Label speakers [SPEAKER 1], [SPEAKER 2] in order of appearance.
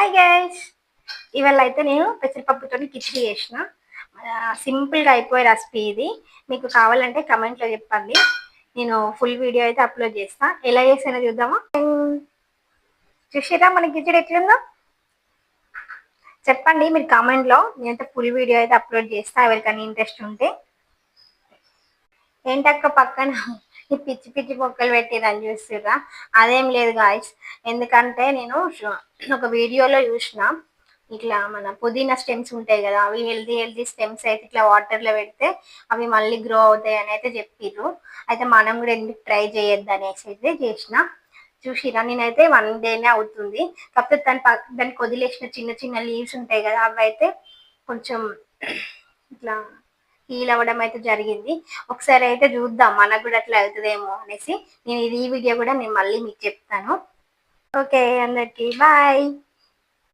[SPEAKER 1] Hi guys, ఇవాళ అయితే నేను పెసరపప్పుతో కిచిడి చేసిన. సింపుల్గా అయిపోయే రెసిపీ ఇది. మీకు కావాలంటే కమెంట్లో చెప్పండి. నేను ఫుల్ వీడియో అయితే అప్లోడ్ చేస్తా. ఎలా చేసానో చూద్దామా? చూసిరా మన కిచిడి ఎట్లుందో చెప్పండి మీరు కామెంట్లో. నేనైతే ఫుల్ వీడియో అయితే అప్లోడ్ చేస్తా ఎవరికైనా ఇంట్రెస్ట్ ఉంటే. ఏంటక్క పక్కన ఈ పిచ్చి పిచ్చి మొక్కలు పెట్టిరని చూస్తుర్రా? అదేం లేదు గాయస్, ఎందుకంటే నేను ఒక వీడియోలో చూసిన ఇట్లా మన పుదీనా స్టెమ్స్ ఉంటాయి కదా, అవి హెల్దీ హెల్దీ స్టెమ్స్ అయితే ఇట్లా వాటర్లో పెడితే అవి మళ్ళీ గ్రో అవుతాయి అని అయితే చెప్పిర్రు. అయితే మనం కూడా ఎందుకు ట్రై చేయొద్దు అనేసి అయితే చేసిన. చూసిరా, నేనైతే 1 డేనే అవుతుంది. కాకపోతే దానికి వదిలేసిన చిన్న చిన్న లీవ్స్ ఉంటాయి కదా, అవి అయితే కొంచెం ఇట్లా హీల్ అవ్వడం అయితే జరిగింది. ఒకసారి అయితే చూద్దాం మనకు కూడా అట్లా అవుతుందేమో అనేసి నేను ఈ వీడియో కూడా నేను మళ్ళీ మీకు చెప్తాను. ఓకే, అందరికీ బాయ్.